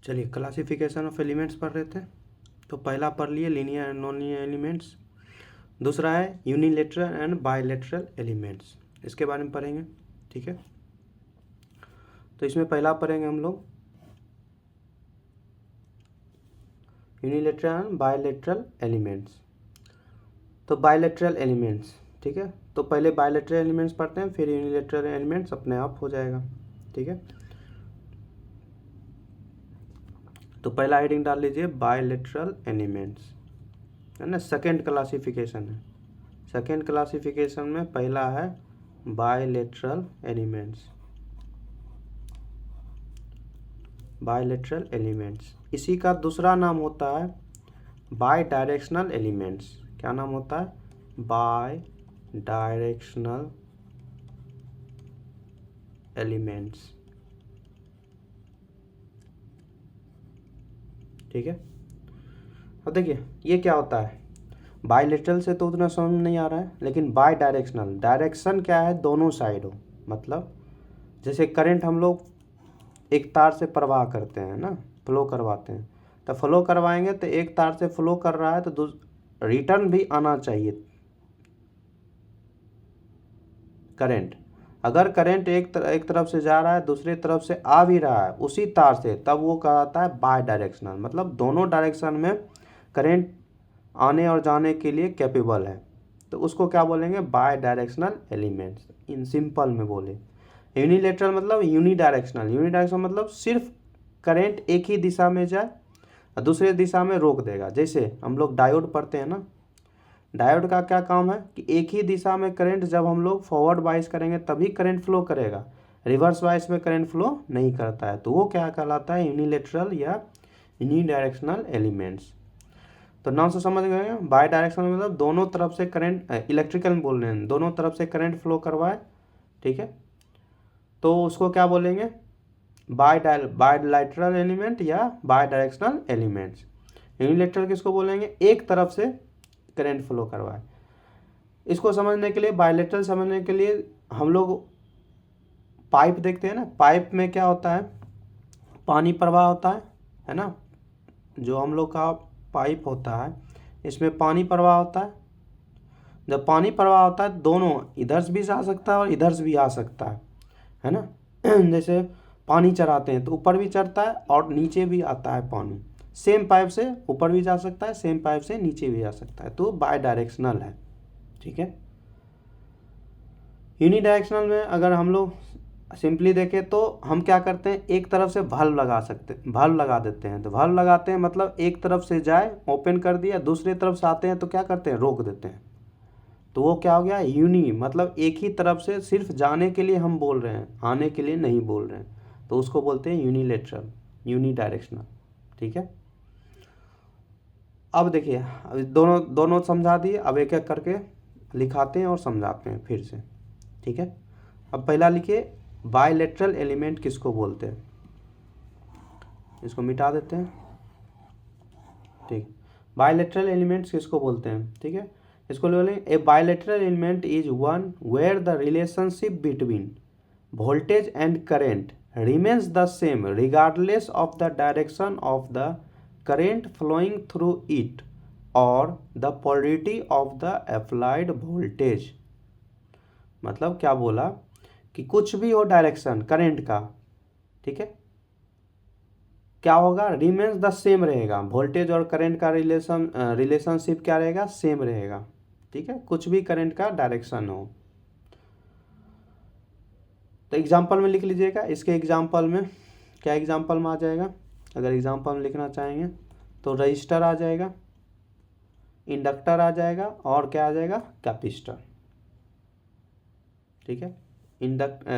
चलिए classification of elements पढ़ रहे थे। तो पहला पढ़ लिए linear and non linear elements, दूसरा है यूनिलेटरल एंड बायलेटरल एलिमेंट्स, इसके बारे में पढ़ेंगे। ठीक है, तो इसमें पहला पढ़ेंगे हम लोग यूनिलेटरल एंड बायलेटरल एलिमेंट्स। तो बायलेटरल एलिमेंट्स, ठीक है, तो पहले बायलेटरल एलिमेंट्स पढ़ते हैं, फिर यूनिलेटरल एलिमेंट्स अपने आप हो जाएगा। ठीक है, तो पहला हेडिंग डाल लीजिए बायलेटरल एलिमेंट्स, है ना। सेकेंड क्लासिफिकेशन है, सेकेंड क्लासिफिकेशन में पहला है बायलेटरल एलिमेंट्स। बायलेटरल एलिमेंट्स, इसी का दूसरा नाम होता है बाय डायरेक्शनल एलिमेंट्स। क्या नाम होता है? Bidirectional elements. ठीक है, अब देखिए ये क्या होता है। बायलेटरल से तो उतना समझ नहीं आ रहा है, लेकिन बाय डायरेक्शनल, डायरेक्शन क्या है? दोनों साइड हो। मतलब जैसे करंट हम लोग एक तार से प्रवाह करते हैं ना, फ्लो करवाते हैं, तो फ्लो करवाएंगे तो एक तार से फ्लो कर रहा है तो रिटर्न भी आना चाहिए करंट। अगर करंट एक तरफ से जा रहा है, दूसरी तरफ से आ भी रहा है उसी तार से, तब वो कहलाता है बाय डायरेक्शनल। मतलब दोनों डायरेक्शन में करंट आने और जाने के लिए कैपेबल है, तो उसको क्या बोलेंगे? Bidirectional elements. In simple में बोले यूनिलेटरल मतलब यूनिडायरेक्शनल। यूनिडायरेक्शनल मतलब सिर्फ करंट एक ही दिशा में जाए और दूसरे दिशा में रोक देगा। जैसे हम लोग डायोड पढ़ते हैं ना, डायोड का क्या काम है कि एक ही दिशा में करंट जब हम लोग फॉरवर्ड वाइज करेंगे तभी करंट फ्लो करेगा, रिवर्स वाइज में करंट फ्लो नहीं करता है, तो वो क्या कहलाता है? यूनिलेटरल या यूनिडायरेक्शनल एलिमेंट्स। तो नाम से समझ गए, बाय डायरेक्शनल मतलब दोनों तरफ से करंट, इलेक्ट्रिकल में बोल रहे हैं, दोनों तरफ से करंट फ्लो करवाए। ठीक है, तो उसको क्या बोलेंगे? बायलैटरल एलिमेंट या बाय डायरेक्शनल एलिमेंट्स। यूनिलेटरल किसको बोलेंगे? एक तरफ से करंट फ्लो करवाए। इसको समझने के लिए, बायलैटरल समझने के लिए हम लोग पाइप देखते हैं ना, पाइप में क्या होता है? पानी प्रवाह होता है ना। जो हम लोग का पाइप होता है इसमें पानी प्रवाह होता है। जब पानी प्रवाह होता है दोनों इधर से भी जा सकता है और इधर से भी आ सकता है ना। जैसे पानी चढ़ाते हैं तो ऊपर भी चढ़ता है और नीचे भी आता है पानी। सेम पाइप से ऊपर भी जा सकता है, सेम पाइप से नीचे भी जा सकता है, तो बाय डायरेक्शनल है। ठीक है, यूनिडायरेक्शनल में अगर हम लोग सिंपली देखें तो हम क्या करते हैं? एक तरफ से वाल्व लगा देते हैं। तो वाल्व लगाते हैं मतलब एक तरफ से जाए, ओपन कर दिया, दूसरी तरफ से आते हैं तो क्या करते हैं? रोक देते हैं। तो वो क्या हो गया? यूनि, मतलब एक ही तरफ से सिर्फ जाने के लिए हम बोल रहे हैं, आने के लिए नहीं बोल रहे हैं, तो उसको बोलते हैं यूनिलेटरल, यूनिडायरेक्शनल। ठीक है, अब देखिए दोनों समझा दिए, अब एक एक करके लिखाते हैं और समझाते हैं फिर से। ठीक है, अब पहला लिखिए बायलैटरल एलिमेंट किसको बोलते हैं। इसको मिटा देते हैं। ठीक, बायलैटरल एलिमेंट्स किसको बोलते हैं? ठीक है, इसको बोलेंगे a bilateral element is one where the relationship between voltage and current remains the same regardless of the direction of the current flowing through it or the polarity of the applied voltage। मतलब क्या बोला कि कुछ भी हो direction current का, ठीक है, क्या होगा? रिमेन्स द सेम रहेगा। वोल्टेज और करंट का रिलेशनशिप क्या रहेगा? सेम रहेगा। ठीक है, कुछ भी करंट का डायरेक्शन हो। तो एग्जाम्पल में लिख लीजिएगा। इसके एग्जाम्पल में क्या एग्जाम्पल में आ जाएगा? अगर एग्जाम्पल में लिखना चाहेंगे तो रजिस्टर आ जाएगा, इंडक्टर आ जाएगा और क्या आ जाएगा? कैपेसिटर। ठीक है,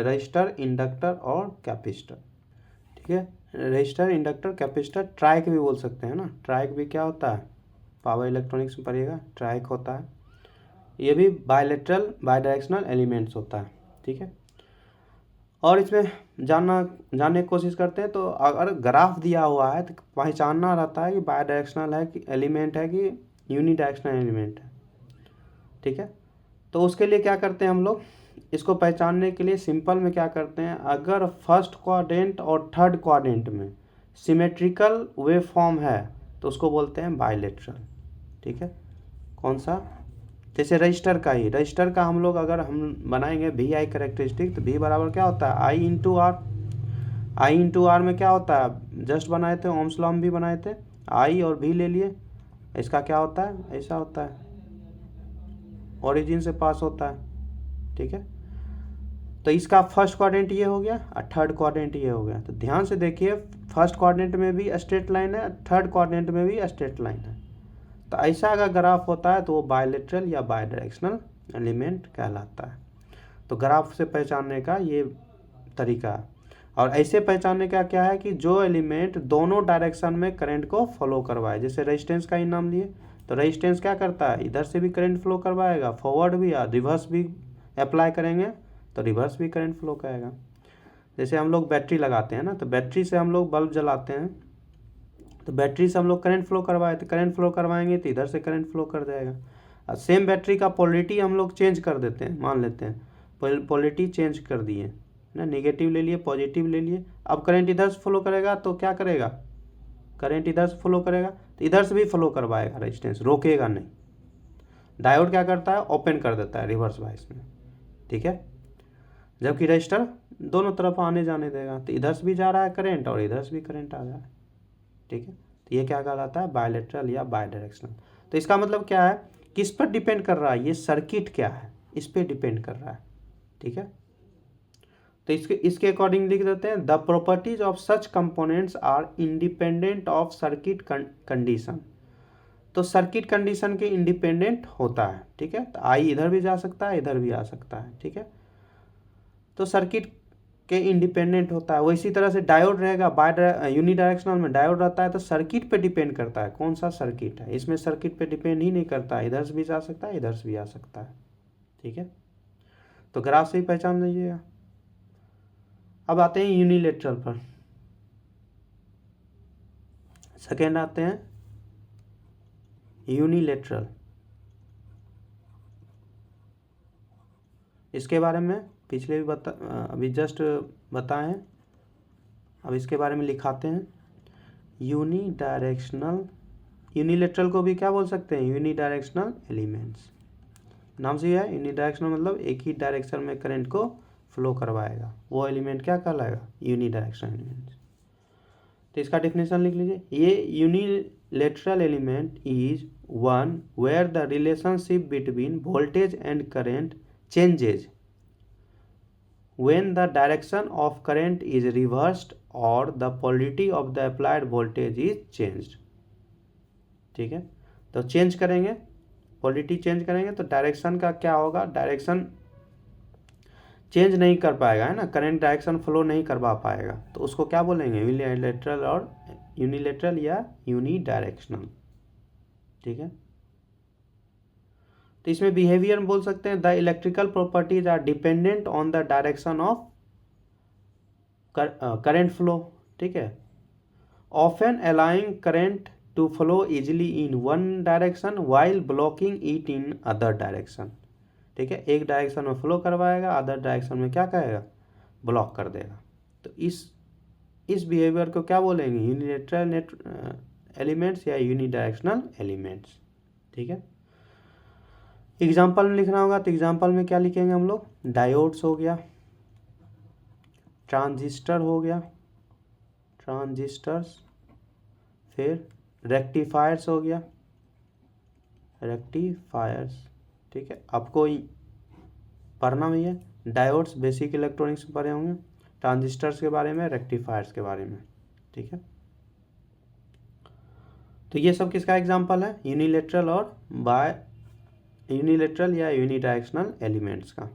रजिस्टर, इंडक्टर और कैपेसिटर। ठीक है, रजिस्टर, इंडक्टर, कैपेसिटर, ट्राइक भी बोल सकते हैं ना। ट्राइक भी क्या होता है? पावर इलेक्ट्रॉनिक्स में पढ़िएगा, ट्राइक होता है। ये भी बायलैटरल, बाय डायरेक्शनल एलिमेंट्स होता है। ठीक है, और इसमें जानने की कोशिश करते हैं तो अगर ग्राफ दिया हुआ है तो पहचानना रहता है कि बाय डायरेक्शनल है कि एलिमेंट है कि यूनिडायरेक्शनल एलिमेंट है। ठीक है, तो उसके लिए क्या करते हैं हम लोग? इसको पहचानने के लिए सिंपल में क्या करते हैं? अगर फर्स्ट क्वाड्रेंट और थर्ड क्वाड्रेंट में सिमेट्रिकल वेव फॉर्म है तो उसको बोलते हैं बायलेटरल। ठीक है, कौन सा, जैसे रजिस्टर का ही, रजिस्टर का हम लोग अगर हम बनाएंगे वी आई करेक्टरिस्टिक, तो वी बराबर क्या होता है I into R. I into R में क्या होता है, जस्ट बनाए थे, ओम्स लॉ भी बनाए थे, आई और वी ले लिए, इसका क्या होता है, ऐसा होता है, ओरिजिन से पास होता है। ठीक है, तो इसका फर्स्ट क्वाड्रेंट ये हो गया और थर्ड क्वाड्रेंट ये हो गया। तो ध्यान से देखिए, फर्स्ट क्वाड्रेंट में भी स्ट्रेट लाइन है, थर्ड क्वाड्रेंट में भी स्ट्रेट लाइन है। तो ऐसा अगर ग्राफ होता है तो वो बायलेटरल या बायडायरेक्शनल एलिमेंट कहलाता है। तो ग्राफ से पहचानने का ये तरीका है। और ऐसे पहचानने का क्या है कि जो एलिमेंट दोनों डायरेक्शन में करंट को फॉलो करवाए, जैसे रेजिस्टेंस का ही नाम लिए, तो रेजिस्टेंस क्या करता है, इधर से भी करंट फ्लो करवाएगा, फॉरवर्ड भी या रिवर्स भी अप्लाई करेंगे तो रिवर्स भी करंट फ्लो करेगा। जैसे हम लोग बैटरी लगाते हैं ना, तो बैटरी से हम लोग बल्ब जलाते हैं, तो बैटरी से हम लोग करंट फ्लो करवाए, तो करंट फ्लो करवाएंगे तो इधर से करंट फ्लो कर जाएगा। और सेम बैटरी का पोलरिटी हम लोग चेंज कर देते हैं, मान लेते हैं पोलरिटी चेंज कर दिए ना, नेगेटिव ले लिए, पॉजिटिव ले लिए, अब करंट इधर से फ्लो करेगा तो क्या करेगा, करंट इधर से फ्लो करेगा तो इधर से भी फ्लो करवाएगा, रेजिस्टेंस रोकेगा नहीं। डायोड क्या करता है, ओपन कर देता है रिवर्स वाइस में। ठीक है, जबकि रजिस्टर दोनों तरफ आने जाने देगा, तो इधर से भी जा रहा है करंट और इधर से भी करंट आ रहा है। ठीक है, तो ये क्या कहलाता है, बायलेटरल या बायडायरेक्शनल। तो इसका मतलब क्या है, किस पर डिपेंड कर रहा है, ये सर्किट क्या है इस पर डिपेंड कर रहा है। ठीक है, तो इसके अकॉर्डिंग लिख देते हैं, the properties of such components are independent of circuit condition. तो सर्किट कंडीशन के इंडिपेंडेंट होता है। ठीक है, तो आई इधर भी जा सकता है, इधर भी आ सकता है। ठीक है, तो सर्किट के इंडिपेंडेंट होता है। वो इसी तरह से डायोड रहेगा, यूनिडायरेक्शनल में डायोड रहता है, तो सर्किट पे डिपेंड करता है कौन सा सर्किट है, इसमें सर्किट पे डिपेंड ही नहीं करता है, इधर से भी जा सकता है, इधर से भी आ सकता है। ठीक है, तो ग्राफ से ही पहचान लीजिएगा। अब आते हैं यूनिलेटरल पर, सेकेंड आते हैं यूनिलेटरल। इसके बारे में पिछले भी अभी जस्ट बताएं, अब इसके बारे में लिखाते हैं। यूनिडायरेक्शनल, यूनिलेटरल को भी क्या बोल सकते हैं, यूनिडायरेक्शनल एलिमेंट्स। नाम से है, यूनिडायरेक्शनल मतलब एक ही डायरेक्शन में करंट को फ्लो करवाएगा, वो एलिमेंट क्या कहलाएगा, यूनिडायरेक्शनल एलिमेंट्स। तो इसका डेफिनेशन लिख लीजिए, ये unilateral element is one where the relationship between voltage and current changes when the direction of current is reversed or the polarity of the applied voltage is changed। ठीक है, तो change करेंगे, polarity change करेंगे तो direction का क्या होगा, direction change नहीं कर पाएगा, है ना, करंट डायरेक्शन फ्लो नहीं करवा पाएगा, तो उसको क्या बोलेंगे, यूनिलेटरल और यूनिलेटरल या यूनिडायरेक्शनल। ठीक है, तो इसमें बिहेवियर बोल सकते हैं, the electrical properties are dependent on the direction of current flow. ठीक है, often allowing current to flow easily in one direction while blocking it in other direction. ठीक है, एक डायरेक्शन में फ्लो करवाएगा, अदर डायरेक्शन में क्या करेगा, ब्लॉक कर देगा। तो इस बिहेवियर को क्या बोलेंगे, यूनिलेटरल एलिमेंट्स या यूनिडायरेक्शनल एलिमेंट्स। ठीक है, एग्जाम्पल में लिखना होगा, तो एग्जाम्पल में क्या लिखेंगे हम लोग, डायोड्स हो गया, ट्रांजिस्टर हो गया, ट्रांजिस्टर्स, फिर रेक्टिफायर्स हो गया, रेक्टिफायर्स। ठीक है, आपको पढ़ना भी है, डायोड्स बेसिक इलेक्ट्रॉनिक्स में पढ़े होंगे, ट्रांजिस्टर्स के बारे में, रेक्टिफायर्स के बारे में। ठीक है, तो ये सब किसका एग्जाम्पल है, यूनिलेटरल और यूनिलेटरल या यूनिडायरेक्शनल एलिमेंट्स का।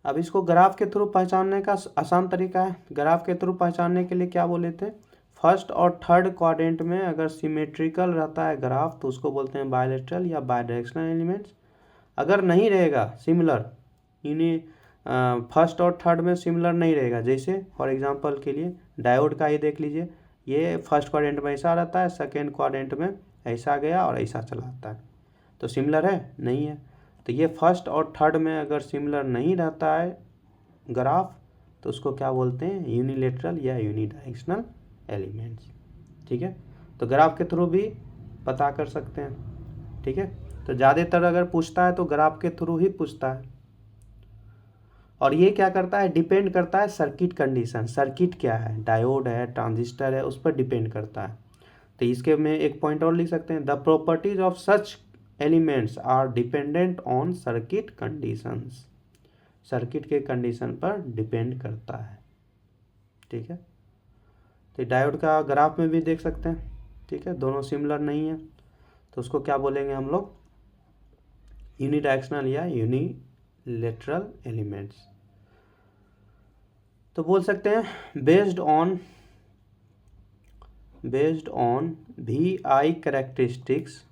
अब इसको ग्राफ के थ्रू पहचानने का आसान तरीका है। ग्राफ के थ्रू पहचानने के लिए क्या बोले थे, फर्स्ट और थर्ड क्वाड्रेंट में अगर सिमेट्रिकल रहता है ग्राफ तो उसको बोलते हैं बायलेटरल या बायडायरेक्शनल एलिमेंट्स। अगर नहीं रहेगा सिमिलर, फर्स्ट और थर्ड में सिमिलर नहीं रहेगा, जैसे फॉर एग्जांपल के लिए डायोड का ही देख लीजिए, ये फर्स्ट क्वाड्रेंट में ऐसा रहता है, सेकेंड क्वाड्रेंट में ऐसा गया और ऐसा चला आता है, तो सिमिलर है, नहीं है। तो ये फर्स्ट और थर्ड में अगर सिमिलर नहीं रहता है ग्राफ तो उसको क्या बोलते हैं, यूनिलेटरल या यूनिडायरेक्शनल एलिमेंट्स। ठीक है, तो ग्राफ के थ्रू भी पता कर सकते हैं। ठीक है, तो ज़्यादातर अगर पूछता है तो ग्राफ के थ्रू ही पूछता है। और ये क्या करता है, डिपेंड करता है सर्किट कंडीशन, सर्किट क्या है, डायोड है, ट्रांजिस्टर है, उस पर डिपेंड करता है। तो इसके में एक पॉइंट और लिख सकते हैं, the properties of such elements are dependent on circuit conditions, circuit के कंडीशन पर डिपेंड करता है। ठीक है, तो डायोड का ग्राफ में भी देख सकते हैं। ठीक है, दोनों सिमिलर नहीं है, तो उसको क्या बोलेंगे हम लोग, यूनिडायरेक्शनल या यूनिलेटरल एलिमेंट्स। तो बोल सकते हैं based on V I characteristics,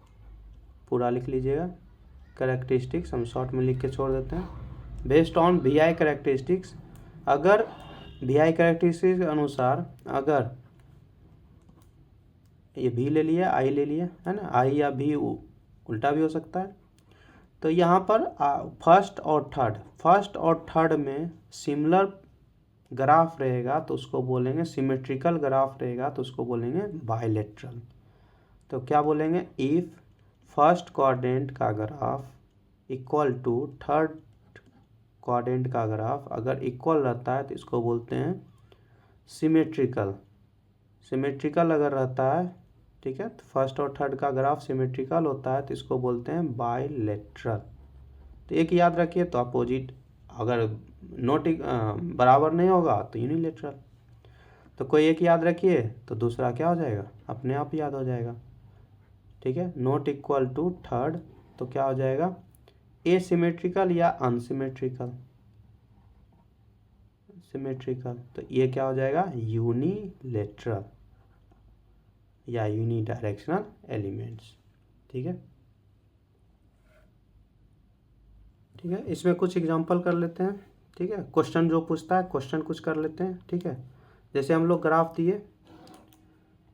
पूरा लिख लीजिएगा, कैरेक्टरिस्टिक्स हम शॉर्ट में लिख के छोड़ देते हैं, based on V I characteristics, अगर वी आई कैरेक्टरिस्टिक्स के अनुसार, अगर ये भी ले लिया, आई ले लिया है ना, आई या भी उल्टा भी हो सकता है, तो यहाँ पर फर्स्ट और थर्ड में सिमिलर ग्राफ रहेगा तो उसको बोलेंगे, सिमेट्रिकल ग्राफ रहेगा तो उसको बोलेंगे बाइलेटरल। तो क्या बोलेंगे, इफ फर्स्ट क्वाड्रेंट का graph equal to third quadrant का ग्राफ अगर इक्वल रहता है तो इसको बोलते हैं सिमेट्रिकल। सिमेट्रिकल अगर रहता है, ठीक है, तो फर्स्ट और थर्ड का ग्राफ सिमेट्रिकल होता है तो इसको बोलते हैं बाइलेटरल। तो एक याद रखिए, तो अपोजिट अगर नोट बराबर नहीं होगा तो यूनिलेटरल, तो कोई एक याद रखिए तो दूसरा क्या हो जाएगा, अपने आप याद हो जाएगा। ठीक है, नॉट इक्वल टू थर्ड तो क्या हो जाएगा, एसिमेट्रिकल या अनसिमेट्रिकल, सिमेट्रिकल, तो ये क्या हो जाएगा, यूनिलेटरल या यूनिडायरेक्शनल एलिमेंट्स। ठीक है, ठीक है, इसमें कुछ एग्जांपल कर लेते हैं। ठीक है, क्वेश्चन जो पूछता है क्वेश्चन कुछ कर लेते हैं। ठीक है, जैसे हम लोग ग्राफ दिए,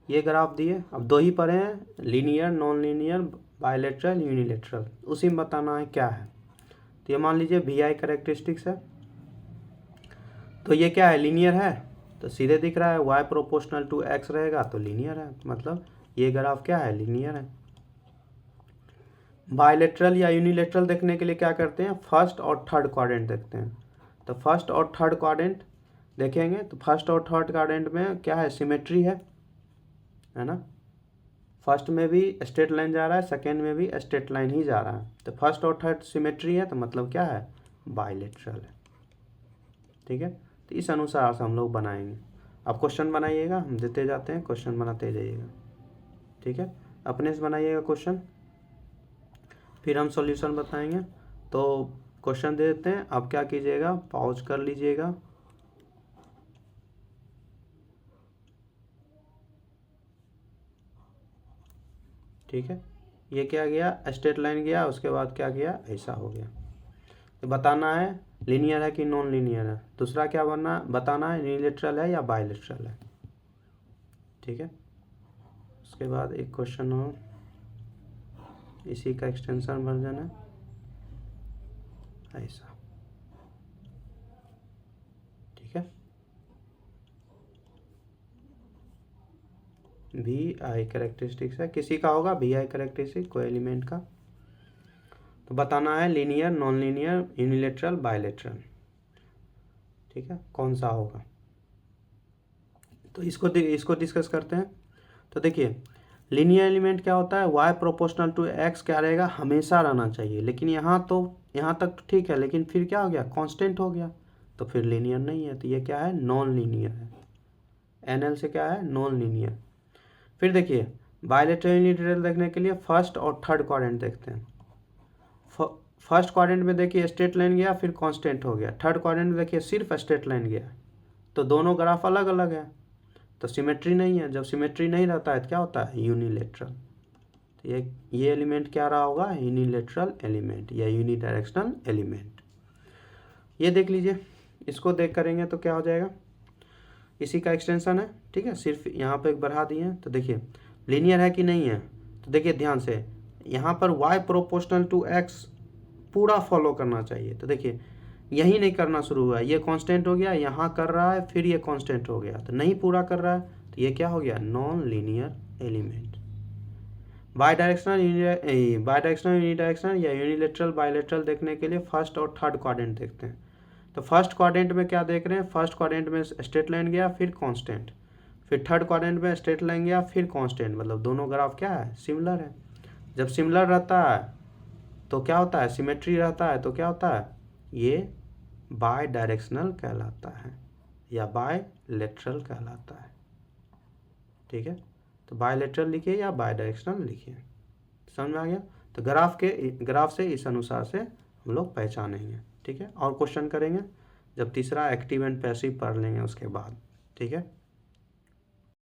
ये ग्राफ दिए, अब दो ही पढ़े हैं, linear, non linear, bilateral, unilateral, उसी में बताना है क्या है। तो ये मान लीजिए वी आई कैरेक्टरिस्टिक्स है, तो ये क्या है, लीनियर है, तो सीधे दिख रहा है y प्रोपोर्शनल टू x रहेगा तो लीनियर है, मतलब ये ग्राफ क्या है, लीनियर है। बाइलेटरल या यूनिलेटरल देखने के लिए क्या करते हैं, फर्स्ट और थर्ड क्वाड्रेंट देखते हैं। तो फर्स्ट और थर्ड क्वाड्रेंट देखेंगे तो फर्स्ट और थर्ड क्वाड्रेंट में क्या है, सिमेट्री है ना, फर्स्ट में भी स्ट्रेट लाइन जा रहा है, सेकेंड में भी स्ट्रेट लाइन ही जा रहा है, तो फर्स्ट और थर्ड सिमेट्री है तो मतलब क्या है, बाइलेटरल है। ठीक है, तो इस अनुसार से हम लोग बनाएंगे। अब क्वेश्चन बनाइएगा, हम देते जाते हैं, क्वेश्चन बनाते जाइएगा। ठीक है, अपने से बनाइएगा क्वेश्चन, फिर हम सॉल्यूशन बताएंगे। तो क्वेश्चन दे देते हैं, आप क्या कीजिएगा, पॉज कर लीजिएगा, ठीक है, ये क्या गया, स्ट्रेट लाइन गया, उसके बाद क्या गया, ऐसा हो गया। तो बताना है लीनियर है कि नॉन लीनियर है, दूसरा क्या बताना है यूनिलेटरल है या बाइलेटरल है। ठीक है, उसके बाद एक क्वेश्चन और, इसी का एक्सटेंशन वर्जन है ऐसा। ठीक है, वी आई कैरेक्टरिस्टिक्स है, किसी का होगा वी आई कैरेक्टरिस्टिक कोई एलिमेंट का, तो बताना है linear, non linear, unilateral, bilateral. ठीक है, कौन सा होगा, तो इसको डिस्कस करते हैं। तो देखिए लीनियर एलिमेंट क्या होता है, y प्रोपोर्शनल टू x क्या रहेगा, हमेशा रहना चाहिए, लेकिन यहाँ तक तो ठीक है, लेकिन फिर क्या हो गया, कांस्टेंट हो गया, तो फिर लीनियर नहीं है, तो ये क्या है, नॉन लीनियर है, NL से क्या है, नॉन लीनियर। फिर देखिए बाइलेटरल यूनिलेटरल देखने के लिए फर्स्ट और थर्ड क्वाड्रेंट देखते हैं। फर्स्ट क्वाड्रेंट में देखिए स्ट्रेट लाइन गया, फिर कांस्टेंट हो गया, थर्ड क्वाड्रेंट में देखिए सिर्फ स्ट्रेट लाइन गया, तो दोनों ग्राफ अलग अलग है, तो सिमेट्री नहीं है। जब सिमेट्री नहीं रहता है तो क्या होता है, यूनिलेटरल। तो ये एलिमेंट क्या रहा होगा, यूनिलेटरल एलिमेंट या यूनिडायरेक्शनल एलिमेंट। ये देख लीजिए, इसको देख करेंगे तो क्या हो जाएगा, इसी का एक्सटेंशन है। ठीक है, सिर्फ यहाँ पे एक बढ़ा दिए हैं, तो देखिए लीनियर है कि नहीं है, तो देखिए ध्यान से यहाँ पर y प्रोपोर्शनल टू x पूरा फॉलो करना चाहिए। तो देखिए यही नहीं करना शुरू हुआ, ये कांस्टेंट हो गया, यहाँ कर रहा है, फिर ये कांस्टेंट हो गया, तो नहीं पूरा कर रहा है, तो ये क्या हो गया, non linear element. Bidirectional unidirectional या यूनिलेटरल बायलेटरल देखने के लिए फर्स्ट और थर्ड क्वाड्रेंट देखते हैं। तो फर्स्ट क्वाड्रेंट में क्या देख रहे हैं, फर्स्ट क्वाड्रेंट में स्ट्रेट लाइन गया फिर कांस्टेंट, फिर थर्ड क्वाड्रेंट में स्ट्रेट लाइन गया फिर कांस्टेंट, मतलब दोनों ग्राफ क्या है, सिमिलर है। जब सिमिलर रहता है तो क्या होता है, सिमेट्री रहता है तो क्या होता है, ये बाय डायरेक्शनल कहलाता है या बाय लेटरल कहलाता है। ठीक है, तो बाय लेटरल लिखिए या बाय डायरेक्शनल लिखिए, समझ में आ गया। तो ग्राफ से इस अनुसार से हम लोग पहचानेंगे। ठीक है, और क्वेश्चन करेंगे जब तीसरा एक्टिव एंड पैसिव पढ़ लेंगे उसके बाद। ठीक है।